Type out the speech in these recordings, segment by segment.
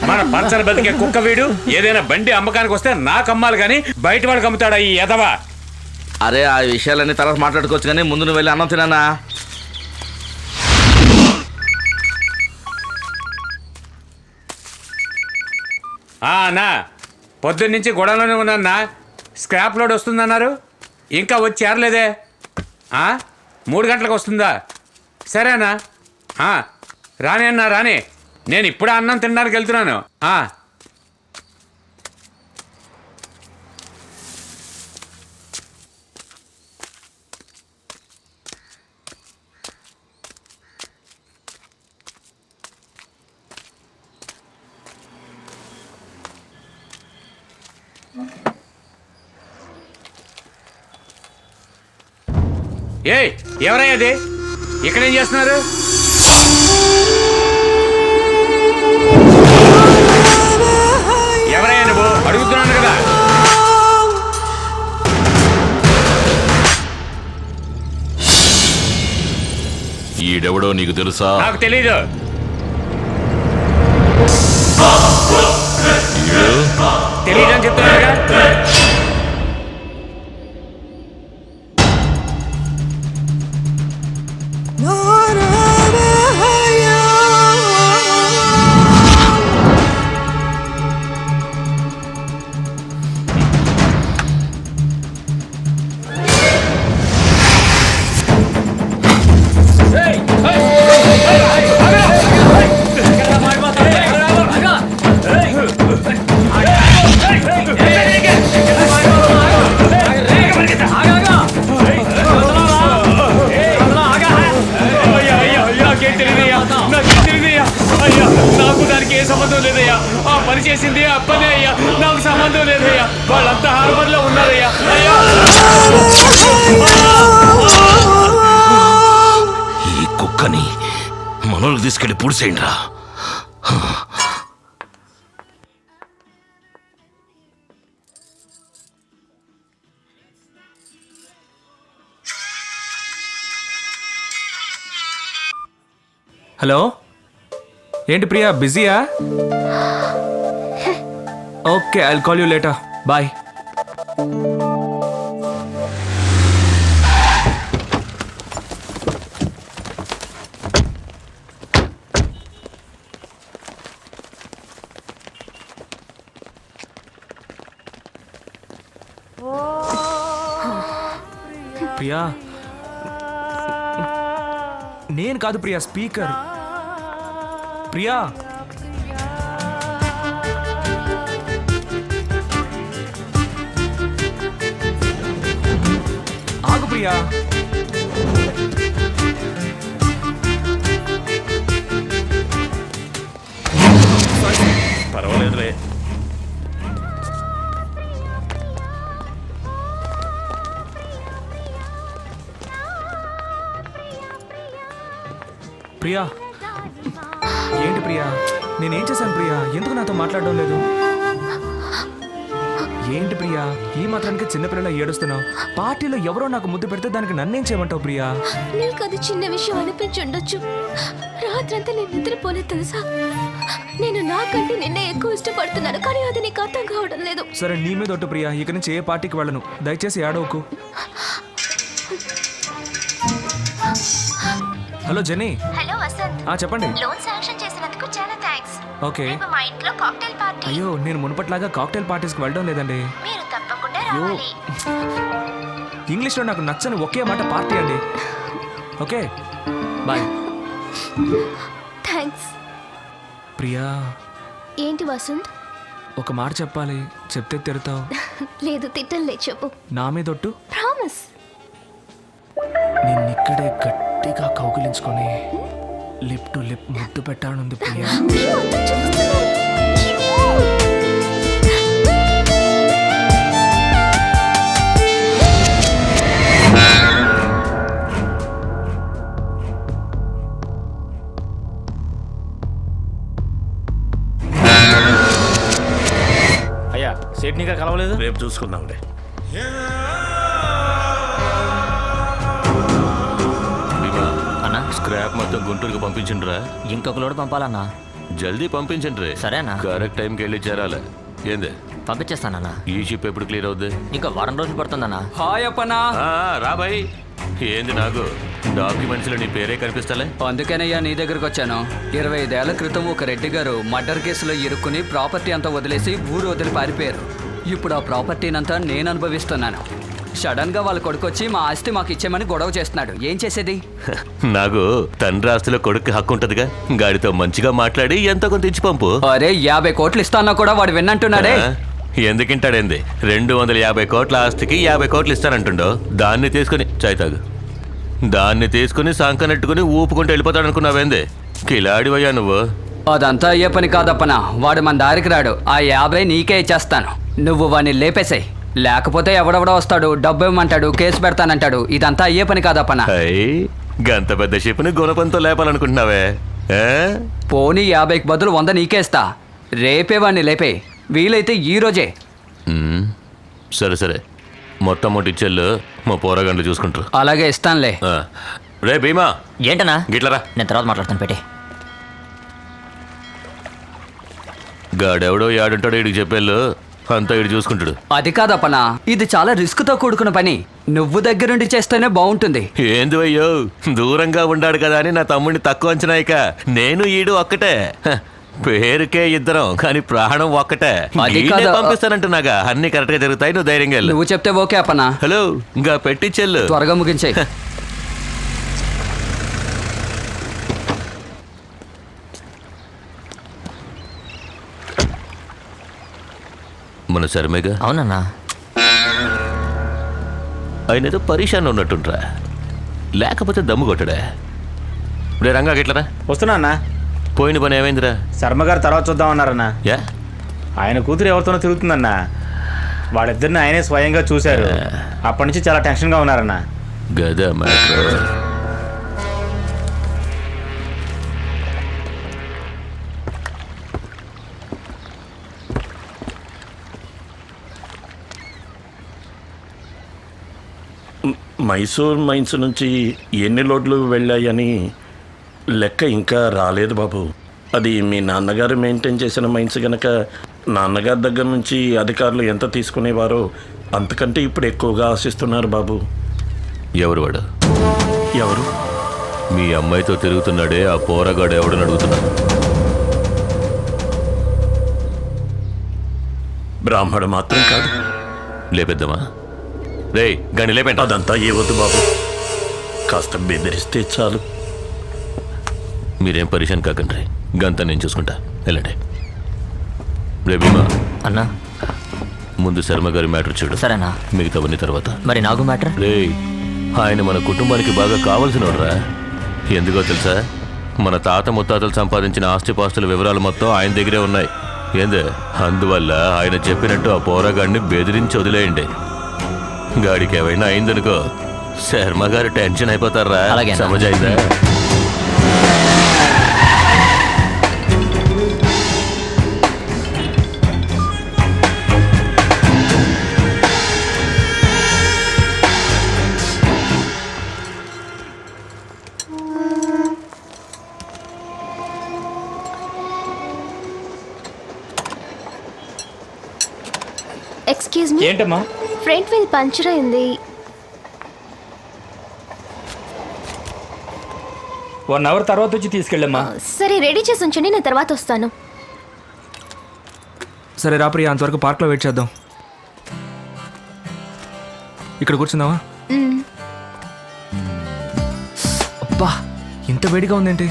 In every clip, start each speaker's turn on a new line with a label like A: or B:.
A: మన పంచన బతికే కుక్క వీడు ఏదైనా బండి అమ్మకానికి వస్తే నాకు అమ్మాలి కానీ బయట వాడికి అమ్ముతాడా ఈ ఎదవా?
B: అరే ఆ విషయాలన్నీ తర్వాత మాట్లాడుకోవచ్చు కానీ ముందు నువ్వు వెళ్ళి అన్నం తినానా?
A: అన్నా పొద్దున్న నుంచి గొడవలోనే ఉన్నా. స్క్రాప్ లోడ్ వస్తుందన్నారు, ఇంకా వచ్చి చేరలేదే. 3 గంటలకు వస్తుందా? సరేనా? రాని అన్నా రాని, నేను ఇప్పుడే అన్నం తినడానికి వెళ్తున్నాను. ఏయ్ ఎవరయ్యా అది? ఇక్కడేం చేస్తున్నారు? ఎవరయ్యా నువ్వు? అడుగుతున్నాను కదా.
C: ఈడెవడో నీకు తెలుసా?
A: నాకు తెలీదు. తెలీదని చెప్తున్నారుగా. నాకు దానికి ఏ సంబంధం లేదయ్యా. ఆ పని చేసింది అప్పనే అయ్యా, నాకు సంబంధం లేదయ్యా. వాళ్ళంతా హార్బర్ లో ఉన్నారయ్యా.
C: ఈ కుక్కని మనోళ్ళకి తీసుకెళ్లి పూడ్చేయండి రా.
D: హలో, ఏంటి ప్రియా బిజీయా? Okay, I'll call you later. Bye. Priya, నేను కాదు ప్రియా, స్పీకర్. ప్రియా, ఆగు ప్రియా.
C: పర్వాలేదులే.
D: ప్రియా, ఏంటి ప్రియా? నేనేం చేశాను ప్రియా? ఎందుకు నాతో మాట్లాడడం లేదు? ఏంటి ప్రియా, ఈ మాత్రానికి చిన్నపిల్లల ఏడుస్తున్నావు? పార్టీలో ఎవరో నాకు ముద్దు పెడితే దానికి నన్నేం చేయమంటావు ప్రియా?
E: నీకు అది చిన్న విషయం అనిపించి ఉండొచ్చు. రాత్రంతా నేను నిద్రపోలేదు తెలుసా. నేను నాకంటే నిన్నే ఎక్కువ ఇష్టపడుతున్నాను, కానీ అది నీకు అర్థం కావడం లేదు.
D: సరే నీ మీద ఒట్టు ప్రియా, ఇక నుంచి ఏ పార్టీకి వెళ్ళను. దయచేసి ఏడవకు. Hello jenny.
E: హలో వసంత్.
D: చెప్పండి.
E: లోన్ శాంక్షన్ చేసినందుకు చాలా థాంక్స్.
D: ఓకే.
E: రేపు మా ఇంట్లో కాక్టైల్ పార్టీ.
D: అయ్యో, నేను మునుపట్లాగా కాక్టైల్ పార్టీస్కి వెళ్ళడం లేదండి.
E: మీరు తప్పకుండా రావాలి.
D: ఇంగ్లీష్లో నాకు నచ్చని ఒకే మాట పార్టీ అండి. Okay bye.
E: థాంక్స్.
D: ప్రియా.
E: ఏంటి వసంత్?
D: ఒక మాట చెప్పాలి, చెప్తే తిడతావు.
E: లేదు, తిట్టలే, చెప్పు.
D: నా మీద ఒట్టు.
E: ప్రామిస్.
D: నిన్నిక్కడే గట్టిగా కౌగిలించుకొని లిప్ టు లిప్ ముద్దు పెట్టానుంది ప్రియా.
B: అయ్యా, సెట్నీగా కలవలేదు.
C: రేపు చూసుకుందాంలే. స్క్రాప్ మొత్తం గుంటూరుకు పంపించండిరా.
F: ఇంకొక లోడ్ పంపాలన్నా.
C: జల్దీ పంపించండి.
F: సరేనా?
C: కరెక్ట్ టైంకి వెళ్ళి చేరాలి. ఏంది
F: పంపించేస్తానన్నా.
C: ఈ షిప్ ఎప్పుడు క్లియర్ అవుద్ది?
F: ఇంకా వారం రోజులు పడుతుందన్నా.
G: హాయ్ అప్పనా.
C: రాబాయ్. ఏంది నాకు డాక్యుమెంట్స్ లో నీ పేరే కనిపిస్తలే?
G: అందుకేనయ్యా నీ దగ్గరకు వచ్చాను. 25 ఏళ్ల క్రితం ఒక రెడ్డి గారు మర్డర్ కేసులో ఇరుక్కుని ప్రాపర్టీ అంతా వదిలేసి ఊరు వదిలి పారిపోయారు. ఇప్పుడు ఆ ప్రాపర్టీనంతా నేను అనుభవిస్తున్నాను. సడన్ గా వాళ్ళ కొడుకొచ్చి మా ఆస్తి మాకు ఇచ్చేమని గొడవ చేస్తున్నాడు. ఏం చేసేది?
C: నాకు తండ్రి ఆస్తిలో కొడుకు హక్కు ఉంటదిగా. గాడితో మంచిగా మాట్లాడి ఎంతో కొంత ఇచ్చి పంపు.
G: అరే 50 కోట్లు ఇస్తానా కూడా వాడు విన్నంటున్నాడే.
C: ఎందుకింటాడేంది? 250 కోట్ల ఆస్తికి 50 కోట్లు ఇస్తానంటుండో. దాన్ని తీసుకుని చాయ్తాగు. దాన్ని తీసుకుని సంకనెట్టుకుని ఊపుకుంటూ వెళ్ళిపోతాడు అనుకున్నావేంది? కిలాడివయ్యా నువ్వు.
G: అదంతా అయ్యే పని కాదప్పనా. వాడు మన దారికి రాడు. ఆ 50 నీకే ఇచ్చేస్తాను. నువ్వు వాడిని లేపేసాయి. లేకపోతే ఎవడెవడో వస్తాడు, డబ్బు ఇవ్వమంటాడు, కేసు పెడతానంటాడు. ఇదంతా అయ్యే పని కాదప్పనా.
C: గంత పెద్ద షిప్ని గుణపంతో లేపాలనుకుంటున్నావే?
G: పోనీ 50కి బదులు 100 నీకే ఇస్తా. రేపే వాడిని లేపే. వీలైతే ఈ రోజే.
C: సరే సరే, మొత్తం అమౌంట్ ఇచ్చేళ్ళు. మా పోరాగండ్లు చూసుకుంటారు.
G: అలాగే ఇస్తానులే.
C: రే భీమా,
F: ఏంటన్నా?
C: గిట్లరా.
F: నేను తర్వాత మాట్లాడతాను. పెట్టి
C: గాడెవడో యాడుంటాడో ఇడికి చెప్పేళ్ళు. అంతా ఇడు చూసుకుంటాడు.
G: అది కాదప్పనా, ఇది చాలా రిస్క్ తో కూడుకున్న పని. నువ్వు దగ్గరుండి చేస్తేనే బాగుంటుంది.
C: ఏంది అయ్యో, దూరంగా ఉండాడు కదా అని నా తమ్ముడిని తక్కువ అంచనాయిక. నేను ఈడు ఒక్కటే. పేరుకే ఇద్దరం కానీ ప్రాణం ఒక్కటే.
G: అది
C: ఈయనే
G: కాదు.
C: పంపిస్తానంటున్నాగా. అన్ని కరెక్ట్ గా జరుగుతాయి. నువ్వు ధైర్యంగా వెళ్ళు.
G: నువ్వు చెప్తే ఓకే అప్పనా.
C: హలో, ఇంకా పెట్టి చెల్లు.
G: త్వరగా ముగించే.
C: మన శర్మేగా.
F: అవునన్నా.
C: ఆయన ఏదో పరీక్షాన్ని ఉన్నట్టుంట్రా. లేకపోతే దమ్ము కొట్టడా? రే రంగా గిట్లరా.
A: వస్తున్నా అన్న.
C: పోయిన పని ఏమైందిరా?
A: శర్మ గారు తర్వాత చూద్దామన్నారన్న.
C: యా,
A: ఆయన కూతురు ఎవరితోనో తిరుగుతుందన్న. వాళ్ళిద్దరిని ఆయనే స్వయంగా చూశారు. అప్పటి నుంచి చాలా టెన్షన్గా ఉన్నారన్న.
C: గదా మ్యాటర్.
H: మైసూర్ మైన్స్ నుంచి ఎన్ని లోడ్లు వెళ్ళాయని లెక్క ఇంకా రాలేదు బాబు. అది మీ నాన్నగారు మెయింటైన్ చేసిన మైన్స్ గనక నాన్నగారి దగ్గర నుంచి అధికారులు ఎంత తీసుకునేవారో అంతకంటే ఇప్పుడు ఎక్కువగా ఆశిస్తున్నారు బాబు.
C: ఎవరు వాడు?
H: ఎవరు?
C: మీ అమ్మాయితో తిరుగుతున్నాడే ఆ పోరగాడు ఎవడని అడుగుతున్నా.
H: బ్రాహ్మడు మాత్రం కాదు.
C: లేపేద్దామా? రే గని లేపేంట.
H: అదంతా ఏ వద్దు బాబు. కాస్త బెదిరిస్తే చాలు.
C: మీరేం పరిశాన్ కాకండి. గంతా నేను చూసుకుంటా. వెళ్ళండి. రే భీమా,
F: అన్నా.
C: ముందు శర్మ గారి మ్యాటర్ చూడు.
F: సరేనా?
C: మిగతావన్నీ తర్వాత.
F: మరి నాకు మ్యాటర్?
C: రే, ఆయన మన కుటుంబానికి బాగా కావాల్సినోడ్రా. ఎందుకో తెలుసా? మన తాత ముత్తాతలు సంపాదించిన ఆస్తిపాస్తుల వివరాలు మొత్తం ఆయన దగ్గరే ఉన్నాయి. ఏందే? అందువల్ల ఆయన చెప్పినట్టు ఆ పోరాగాడిని బెదిరించి వదిలేయండి. గాడికి ఏమైనా అయిందనుకో శర్మ గారు టెన్షన్ అయిపోతారా?
F: అలాగేనా?
C: సమజైందా?
E: Excuse me.
A: ఏంటమ్మా?
E: ఫ్రంట్ వీల్ పంచర్ అయింది.
I: 1 అవర్ తర్వాత వచ్చి తీసుకెళ్ళమ్మా.
E: సరే రెడీ చేసి ఉంచండి, నేను తర్వాత వస్తాను.
D: సరే రా ప్రియా, అంతవరకు పార్క్లో వెయిట్ చేద్దాం. ఇక్కడ కూర్చుందామా? అబ్బా, ఇంత వేడిగా ఉందేంటి?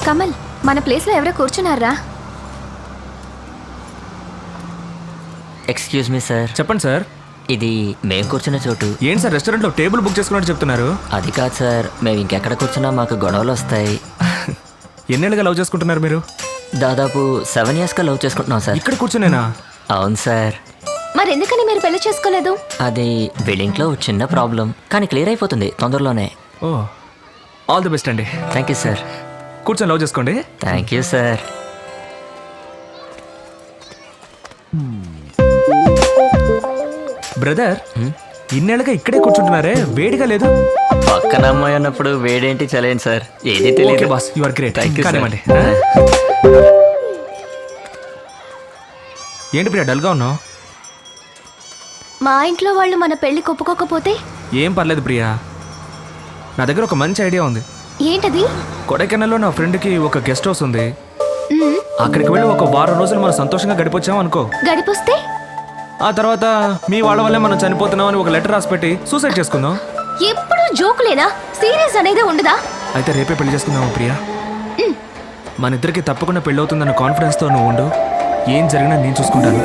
E: కమల్, మన ప్లేస్లో ఎవరో కూర్చున్నారా?
F: Excuse me sir.
D: చెప్పండి సార్.
F: ఇది మేము కూర్చున్న చోటు.
D: ఏంటి సార్ రెస్టారెంట్లో టేబుల్ బుక్ చేసుకున్నట్టు చెప్తున్నారు?
F: అది కాదు సార్, మేము ఇంకెక్కడ కూర్చున్నా మాకు గొడవలు వస్తాయి.
D: ఎన్నేళ్ళుగా లవ్ చేసుకుంటున్నారు మీరు?
F: దాదాపు 7 yearsగా లవ్ చేసుకుంటున్నాం సార్.
D: ఇక్కడ కూర్చునేనా?
F: అవును సార్.
E: మరి ఎందుకని మీరు పెళ్లి చేసుకోలేదు?
F: అది బిల్డింగ్లో చిన్న ప్రాబ్లం, కానీ క్లియర్ అయిపోతుంది తొందరలోనే.
D: ఓ, ఆల్ ది బెస్ట్ అండి.
F: Thank you sir.
D: కూర్చొని లవ్ చేసుకోండి.
F: Thank you sir.
D: బ్రదర్ ఇన్నేళ్ళగా ఇక్కడే కూర్చుంటున్నారే, వేడిగా లేదు?
F: పక్కన అమ్మాయి అన్నప్పుడు వేడేంటి చలేండి సార్, ఏది
D: ఓకే
F: తెలియదు.
D: Boss, you are great.
F: Thank you, sir.
D: కానివ్వండి. ఏంటి ప్రియా డల్గా ఉన్నావు?
E: మా ఇంట్లో వాళ్ళు మన పెళ్లి ఒప్పుకోకపోతే?
D: ఏం పర్లేదు ప్రియా, నా దగ్గర ఒక మంచి ఐడియా ఉంది.
E: ఏంటది?
D: కొడైకెనాల్లో నా ఫ్రెండ్కి ఒక గెస్ట్ హౌస్ ఉంది.
E: మ్మ్.
D: అక్కడికి వెళ్ళి ఒక వారం రోజులు మనం సంతోషంగా గడిపొచ్చాం అనుకో.
E: గడిపొస్తే?
D: ఆ తర్వాత మీ వాళ్ళ వల్లే మనం చనిపోతున్నాం అని ఒక లెటర్ రాసి పెట్టి సూసైడ్ చేసుకుందాం.
E: ఎప్పుడు జోకులేనా? సీరియస్ అనేది ఉండదా?
D: అయితే రేపే పెళ్లి చేసుకుందాము ప్రియా. మన ఇద్దరికి తప్పకుండా పెళ్ళి అవుతుందన్న కాన్ఫిడెన్స్తో నువ్వు ఉండు, ఏం జరిగినా నేను చూసుకుంటాను.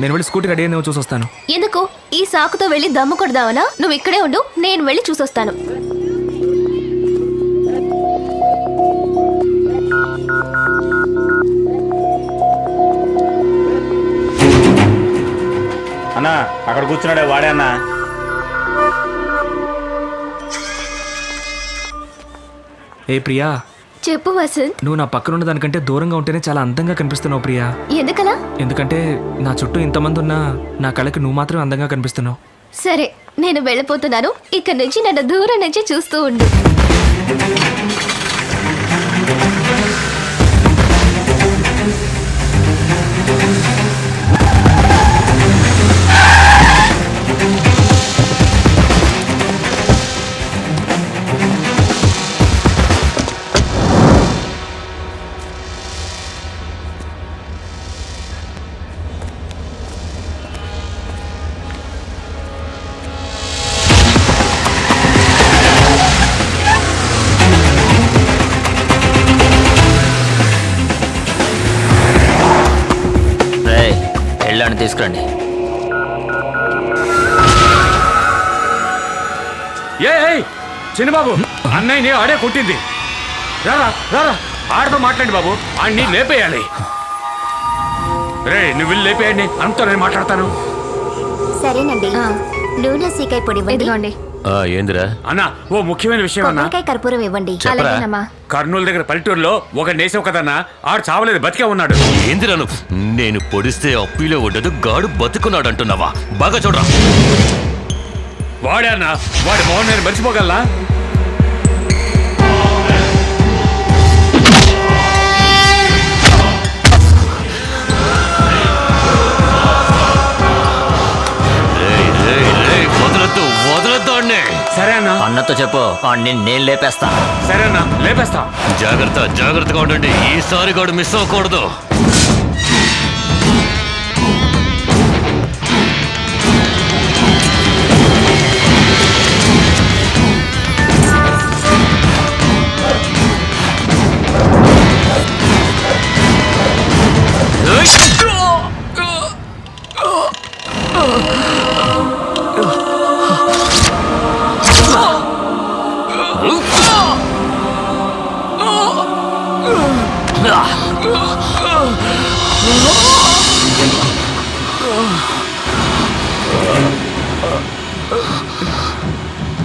D: నేను వెళ్ళి స్కూటీ రెడీ అయ్యి చూసి వస్తాను.
E: ఎందుకు? ఈ సాకుతో వెళ్ళి దమ్ము కొడదావనా? నువ్వు ఇక్కడే ఉండు, నేను వెళ్ళి చూసొస్తాను.
I: అన్నా అక్కడ కూర్చున్నాడే వాడే అన్నా.
D: ఏ ప్రియా,
E: చెప్పు వసంత్.
D: నువ్వు నా పక్కన ఉన్న దానికంటే దూరంగా ఉంటేనే చాలా అందంగా కనిపిస్తున్నావు ప్రియా.
E: ఎందుకలా?
D: ఎందుకంటే నా చుట్టూ ఇంతమంది ఉన్నా నా కళ్ళకి నువ్వు మాత్రం అందంగా కనిపిస్తున్నావు.
E: సరే, నేను వెళ్ళిపోతున్నాను. ఇక్కడ నుంచి నన్ను దూరం నుంచి చూస్తూ ఉండు.
F: వెళ్ళాను, తీసుకురండి.
A: చిన్నబాబు, అన్నయ్యని ఆడే కొట్టింది. రారా రారా, ఆడతో మాట్లాడి బాబు, ఆడిని లేపేయాలి. రే నువ్వు వెళ్ళి లేపేయండి, అంతా నేను మాట్లాడతాను.
E: సరేనండి. నూనె సీకాయ పొడి ఇవ్వండి.
C: ఏందిరా?
A: అన్న, ఓ ముఖ్యమైన విషయం అన్న.
E: కొబ్బరికాయ కర్పూరం ఇవ్వండి.
C: చెప్పరా?
E: అలాగేనమ్మా.
A: కర్నూలు దగ్గర పల్లెటూరులో ఒక నేసేవు కదన్నా, ఆడు చావలేదు, బతికే ఉన్నాడు.
C: ఏందిరాను? నేను పొడిస్తే అప్పిలో ఉండదు, గాడు బతుకున్నాడు అంటున్నావా? బాగా చూడరా.
A: వాడే అన్న, వాడి మోహన్ నేను మర్చిపోగలనా? సరే అన్న.
F: అన్నతో చెప్పు, నేను లేపేస్తా.
A: సరే అన్న, లేపేస్తా.
C: జాగ్రత్తగా ఉండండి, ఈసారి గాడు మిస్ అవ్వకూడదు.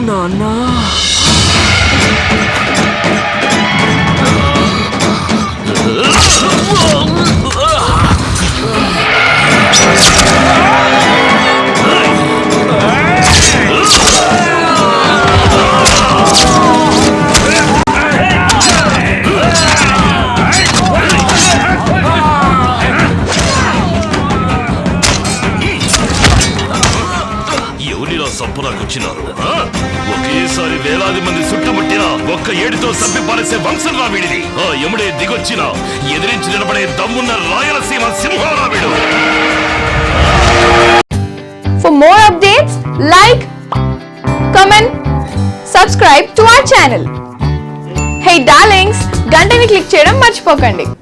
D: నాన్నా,
C: సంపురాకొచ్చినారు. ఒకేసారి వేలాది మంది చుట్టుముట్టిన ఒక్క ఏడుతో సభ్య పారేసే వంశంలా వీడిది. ఆ యముడే దిగొచ్చిన ఎదిరించి నిలబడే దమ్మున్న రాయలసీమ సింహారా వీడు.
J: For more updates, like, comment, subscribe to our channel. Hey darlings, గంటని click చేయడం మర్చిపోకండి.